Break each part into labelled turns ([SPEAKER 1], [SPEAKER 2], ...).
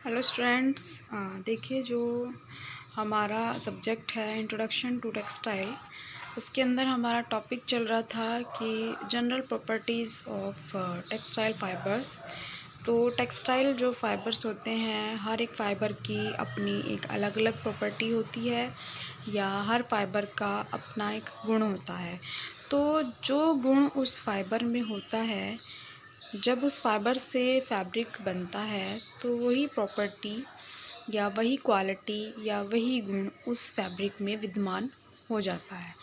[SPEAKER 1] Hello students, देखिए जो हमारा सब्जेक्ट है इंट्रोडक्शन टू टेक्सटाइल, उसके अंदर हमारा टॉपिक चल रहा था कि general properties of textile fibres. तो टेक्सटाइल जो फाइबर्स होते हैं, हर एक फ़ाइबर की अपनी एक अलग अलग प्रॉपर्टी होती है या हर फाइबर का अपना एक गुण होता है। तो जो गुण उस फाइबर में होता है, जब उस फाइबर से फैब्रिक बनता है तो वही प्रॉपर्टी या वही क्वालिटी या वही गुण उस फैब्रिक में विद्यमान हो जाता है।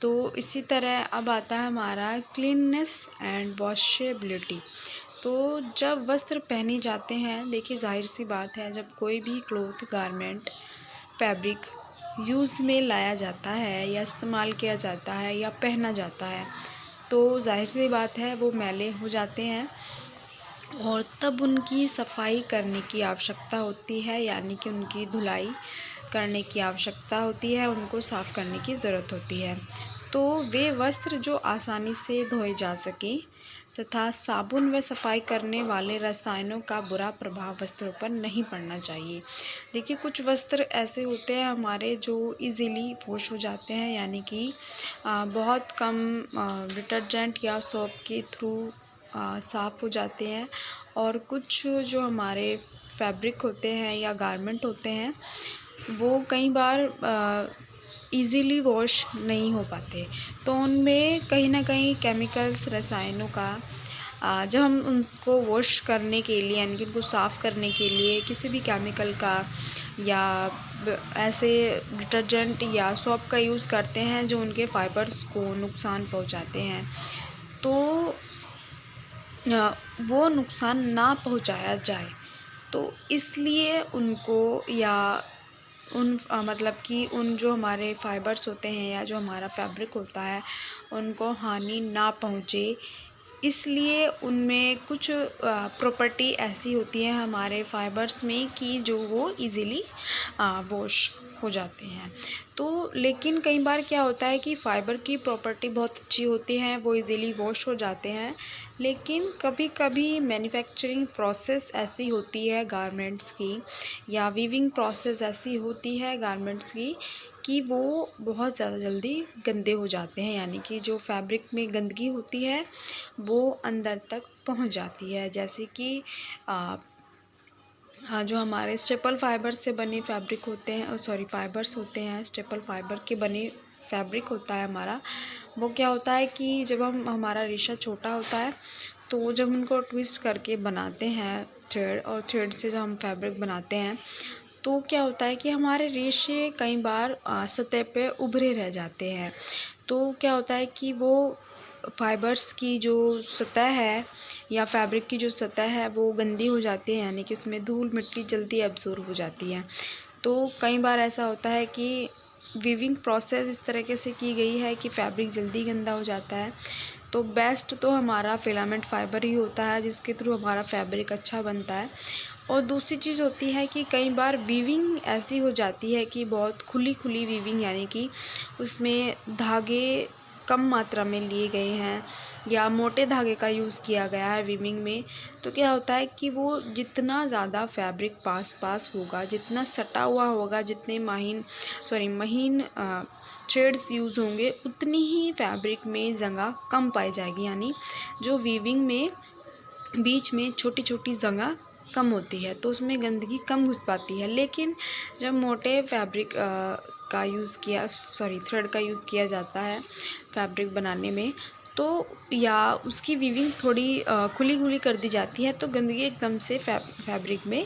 [SPEAKER 1] तो इसी तरह अब आता है हमारा क्लीननेस एंड वॉशेबिलिटी। तो जब वस्त्र पहने जाते हैं, देखिए जाहिर सी बात है, जब कोई भी क्लोथ गारमेंट फैब्रिक यूज़ में लाया जाता है या इस्तेमाल किया जाता है या पहना जाता है, तो जाहिर सी बात है वो मैले हो जाते हैं और तब उनकी सफाई करने की आवश्यकता होती है, यानी कि उनकी धुलाई करने की आवश्यकता होती है, उनको साफ़ करने की ज़रूरत होती है। तो वे वस्त्र जो आसानी से धोए जा सकें तथा साबुन व सफाई करने वाले रसायनों का बुरा प्रभाव वस्त्रों पर नहीं पड़ना चाहिए। देखिए कुछ वस्त्र ऐसे होते हैं हमारे जो इजीली वॉश हो जाते हैं, यानी कि बहुत कम डिटर्जेंट या सोप के थ्रू साफ़ हो जाते हैं, और कुछ जो हमारे फैब्रिक होते हैं या गारमेंट होते हैं वो कई बार इजीली वॉश नहीं हो पाते। तो उनमें कहीं ना कहीं केमिकल्स, रसायनों का जब हम उनको वॉश करने के लिए, यानी कि उनको साफ़ करने के लिए किसी भी केमिकल का या ऐसे डिटर्जेंट या सोप का यूज़ करते हैं जो उनके फाइबर्स को नुकसान पहुंचाते हैं, तो वो नुकसान ना पहुंचाया जाए। तो इसलिए उनको या उन मतलब कि उन जो हमारे फाइबर्स होते हैं या जो हमारा फैब्रिक होता है उनको हानि ना पहुँचे, इसलिए उनमें कुछ प्रॉपर्टी ऐसी होती है हमारे फाइबर्स में कि जो वो इजीली वॉश हो जाते हैं। तो लेकिन कई बार क्या होता है कि फ़ाइबर की प्रॉपर्टी बहुत अच्छी होती है, वो इजीली वॉश हो जाते हैं, लेकिन कभी कभी मैन्युफैक्चरिंग प्रोसेस ऐसी होती है गारमेंट्स की या वीविंग प्रोसेस ऐसी होती है गारमेंट्स की कि वो बहुत ज़्यादा जल्दी गंदे हो जाते हैं, यानी कि जो फैब्रिक में गंदगी होती है वो अंदर तक पहुंच जाती है। जैसे कि जो हमारे स्टेपल फाइबर से बने फैब्रिक होते हैं, फाइबर्स होते हैं, स्टेपल फाइबर के बने फैब्रिक होता है हमारा, वो क्या होता है कि जब हमारा रेशा छोटा होता है तो जब उनको ट्विस्ट करके बनाते हैं थ्रेड से जब हम फैब्रिक बनाते हैं, तो क्या होता है कि हमारे रेशे कई बार सतह पे उभरे रह जाते हैं। तो क्या होता है कि वो फाइबर्स की जो सतह है या फैब्रिक की जो सतह है वो गंदी हो जाती है, यानी कि उसमें धूल मिट्टी जल्दी एब्जॉर्ब हो जाती है। तो कई बार ऐसा होता है कि वीविंग प्रोसेस इस तरीके से की गई है कि फैब्रिक जल्दी गंदा हो जाता है। तो बेस्ट तो हमारा फिलामेंट फाइबर ही होता है जिसके थ्रू हमारा फैब्रिक अच्छा बनता है। और दूसरी चीज़ होती है कि कई बार वीविंग ऐसी हो जाती है कि बहुत खुली खुली वीविंग, यानी कि उसमें धागे कम मात्रा में लिए गए हैं या मोटे धागे का यूज़ किया गया है वीविंग में। तो क्या होता है कि वो जितना ज़्यादा फैब्रिक पास होगा, जितना सटा हुआ होगा, जितने महीन थ्रेड्स यूज़ होंगे, उतनी ही फैब्रिक में जगह कम पाई जाएगी, यानी जो वीविंग में बीच में छोटी छोटी जगह कम होती है तो उसमें गंदगी कम घुस पाती है। लेकिन जब मोटे फैब्रिक थ्रेड का यूज़ किया जाता है फैब्रिक बनाने में, तो या उसकी वीविंग थोड़ी खुली खुली कर दी जाती है तो गंदगी एकदम से फैब्रिक में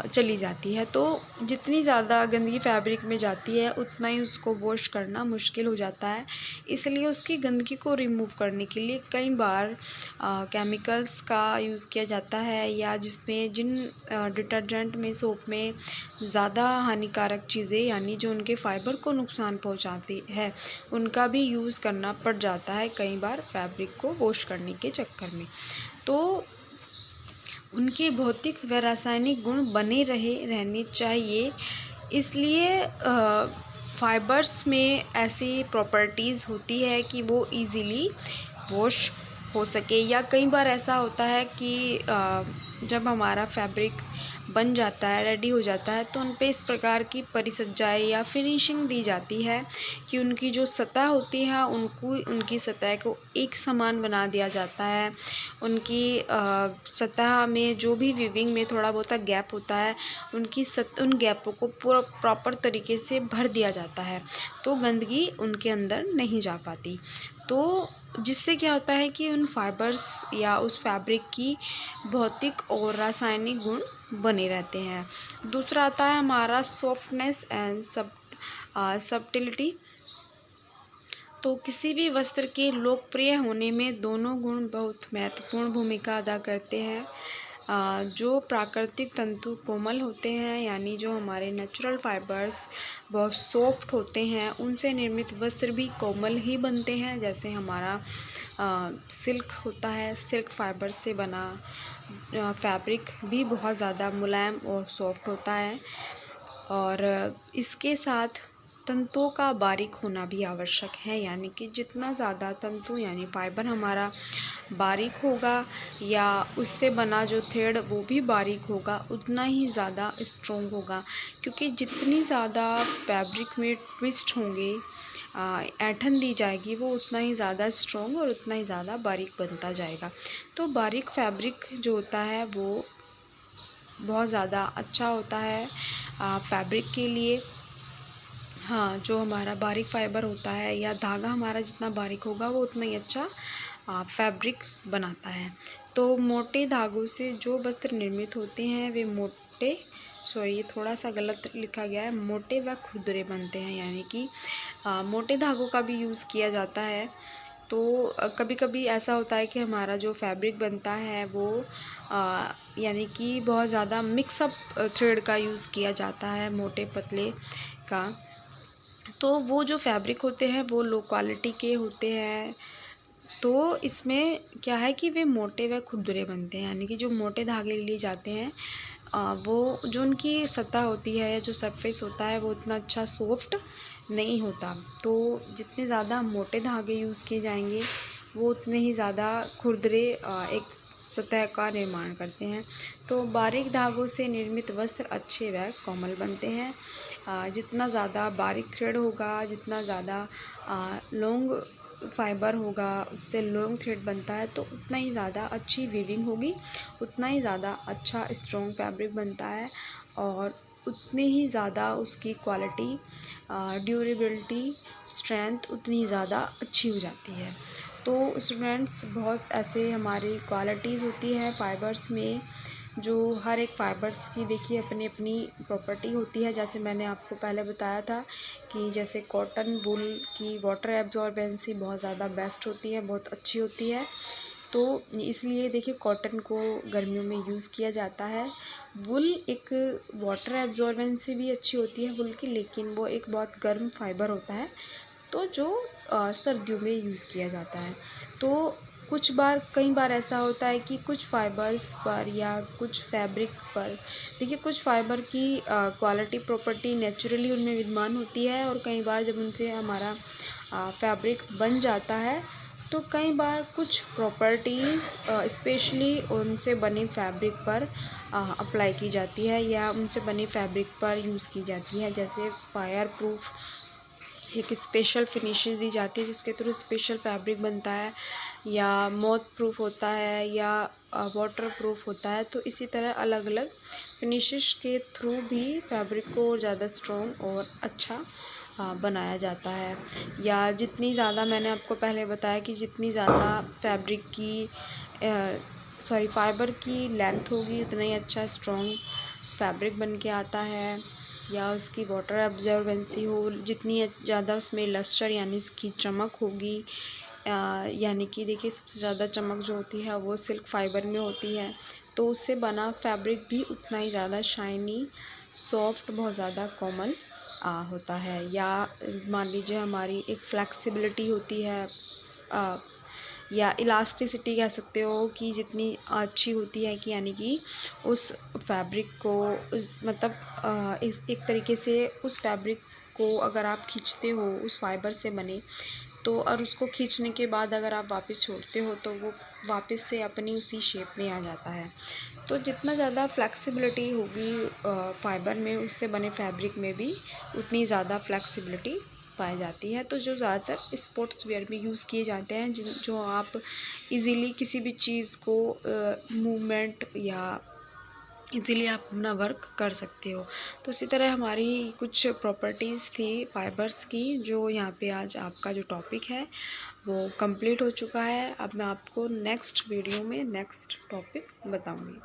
[SPEAKER 1] चली जाती है। तो जितनी ज़्यादा गंदगी फैब्रिक में जाती है उतना ही उसको वॉश करना मुश्किल हो जाता है। इसलिए उसकी गंदगी को रिमूव करने के लिए कई बार केमिकल्स का यूज़ किया जाता है, या जिसमें जिन डिटर्जेंट में, सोप में ज़्यादा हानिकारक चीज़ें, यानी जो उनके फाइबर को नुकसान पहुंचाती है, उनका भी यूज़ करना पड़ जाता है कई बार फैब्रिक को वॉश करने के चक्कर में। तो उनके भौतिक व रासायनिक गुण बने रहने चाहिए, इसलिए फाइबर्स में ऐसी प्रॉपर्टीज़ होती है कि वो इजीली वॉश हो सके। या कई बार ऐसा होता है कि जब हमारा फैब्रिक बन जाता है, रेडी हो जाता है, तो उन पे इस प्रकार की परिसज्जाएँ या फिनिशिंग दी जाती है कि उनकी जो सतह होती है उनकी सतह को एक समान बना दिया जाता है। उनकी सतह में जो भी वीविंग में थोड़ा बहुत गैप होता है उन गैपों को पूरा प्रॉपर तरीके से भर दिया जाता है, तो गंदगी उनके अंदर नहीं जा पाती। तो जिससे क्या होता है कि उन फाइबर्स या उस फैब्रिक की भौतिक और रासायनिक गुण बने रहते हैं। दूसरा आता है हमारा सॉफ्टनेस एंड सब्टिलिटी। तो किसी भी वस्त्र के लोकप्रिय होने में दोनों गुण बहुत महत्वपूर्ण भूमिका अदा करते हैं। जो प्राकृतिक तंतु कोमल होते हैं, यानी जो हमारे नेचुरल फाइबर्स बहुत सॉफ्ट होते हैं, उनसे निर्मित वस्त्र भी कोमल ही बनते हैं। जैसे हमारा सिल्क होता है, सिल्क फाइबर से बना फैब्रिक भी बहुत ज़्यादा मुलायम और सॉफ्ट होता है। और इसके साथ तंतुओं का बारीक होना भी आवश्यक है, यानी कि जितना ज़्यादा तंतु यानी फाइबर हमारा बारीक होगा या उससे बना जो थ्रेड वो भी बारीक होगा, उतना ही ज़्यादा स्ट्रॉन्ग होगा। क्योंकि जितनी ज़्यादा फैब्रिक में ट्विस्ट होंगे, ऐंठन दी जाएगी, वो उतना ही ज़्यादा स्ट्रॉन्ग और उतना ही ज़्यादा बारीक बनता जाएगा। तो बारीक फैब्रिक जो होता है वो बहुत ज़्यादा अच्छा होता है फैब्रिक के लिए। हाँ, जो हमारा बारीक फाइबर होता है या धागा हमारा जितना बारीक होगा वो उतना ही अच्छा फैब्रिक बनाता है। तो मोटे धागों से जो वस्त्र निर्मित होते हैं वे ये थोड़ा सा गलत लिखा गया है, मोटे व खुरदरे बनते हैं, यानी कि मोटे धागों का भी यूज़ किया जाता है। तो कभी कभी ऐसा होता है कि हमारा जो फैब्रिक बनता है वो यानी कि बहुत ज़्यादा मिक्सअप थ्रेड का यूज़ किया जाता है, मोटे पतले का। तो वो जो फैब्रिक होते हैं वो लो क्वालिटी के होते हैं। तो इसमें क्या है कि वे मोटे व खुरदरे बनते हैं, यानी कि जो मोटे धागे लिए जाते हैं वो जो उनकी सतह होती है या जो सरफेस होता है वो उतना अच्छा सॉफ्ट नहीं होता। तो जितने ज़्यादा मोटे धागे यूज़ किए जाएंगे वो उतने ही ज़्यादा खुरदरे एक सतह का निर्माण करते हैं। तो बारीक धागों से निर्मित वस्त्र अच्छे व कोमल बनते हैं। जितना ज़्यादा बारीक थ्रेड होगा, जितना ज़्यादा लॉन्ग फाइबर होगा, उससे लॉन्ग थ्रेड बनता है, तो उतना ही ज़्यादा अच्छी वीविंग होगी, उतना ही ज़्यादा अच्छा स्ट्रॉन्ग फैब्रिक बनता है और उतनी ही ज़्यादा उसकी क्वालिटी, ड्यूरेबिलिटी, स्ट्रेंथ उतनी ज़्यादा अच्छी हो जाती है। तो स्टूडेंट्स, बहुत ऐसे हमारी क्वालिटीज़ होती है फाइबर्स में, जो हर एक फाइबर्स की देखिए अपनी अपनी प्रॉपर्टी होती है। जैसे मैंने आपको पहले बताया था कि जैसे कॉटन वूल की वाटर एब्जॉर्बेंसी बहुत ज़्यादा बेस्ट होती है, बहुत अच्छी होती है। तो इसलिए देखिए कॉटन को गर्मियों में यूज़ किया जाता है। वुल एक वाटर एब्जॉर्बेंसी भी अच्छी होती है वुल की, लेकिन वो एक बहुत गर्म फाइबर होता है, तो जो सर्दियों में यूज़ किया जाता है। तो कई बार ऐसा होता है कि कुछ फाइबर्स पर या कुछ फैब्रिक पर देखिए कुछ फाइबर की क्वालिटी प्रॉपर्टी नेचुरली उनमें विद्यमान होती है, और कई बार जब उनसे हमारा फैब्रिक बन जाता है तो कई बार कुछ प्रॉपर्टीज़ स्पेशली उनसे बने फैब्रिक पर अप्लाई की जाती है या उनसे बने फैब्रिक पर यूज़ की जाती है। जैसे फायर प्रूफ एक स्पेशल फिनिशिंग दी जाती है जिसके थ्रू स्पेशल फैब्रिक बनता है, या मॉथ प्रूफ होता है, या वाटर प्रूफ होता है। तो इसी तरह अलग अलग फिनिशेस के थ्रू भी फैब्रिक को ज़्यादा स्ट्रॉन्ग और अच्छा बनाया जाता है। या जितनी ज़्यादा मैंने आपको पहले बताया कि जितनी ज़्यादा फैब्रिक की फाइबर की लेंथ होगी उतना ही अच्छा स्ट्रॉन्ग फैब्रिक बन के आता है। या उसकी वाटर एब्जॉर्बेंसी हो, जितनी ज़्यादा उसमें लस्टर यानी उसकी चमक होगी, यानी कि देखिए सबसे ज़्यादा चमक जो होती है वो सिल्क फाइबर में होती है, तो उससे बना फैब्रिक भी उतना ही ज़्यादा शाइनी, सॉफ्ट, बहुत ज़्यादा कोमल होता है। या मान लीजिए हमारी एक फ्लेक्सिबिलिटी होती है या इलास्टिसिटी कह सकते हो कि जितनी अच्छी होती है कि यानी कि उस फैब्रिक को एक तरीके से उस फैब्रिक को अगर आप खींचते हो उस फाइबर से बने तो और उसको खींचने के बाद अगर आप वापस छोड़ते हो तो वो वापस से अपनी उसी शेप में आ जाता है। तो जितना ज़्यादा फ्लेक्सिबिलिटी होगी फाइबर में, उससे बने फैब्रिक में भी उतनी ज़्यादा फ्लेक्सिबिलिटी पाई जाती है। तो जो ज़्यादातर स्पोर्ट्स वेयर में यूज़ किए जाते हैं, जो आप इजीली किसी भी चीज़ को मूवमेंट या इजीली आप अपना वर्क कर सकते हो। तो इसी तरह हमारी कुछ प्रॉपर्टीज़ थी फाइबर्स की, जो यहाँ पे आज आपका जो टॉपिक है वो कंप्लीट हो चुका है। अब मैं आपको नेक्स्ट वीडियो में नेक्स्ट टॉपिक बताऊँगी।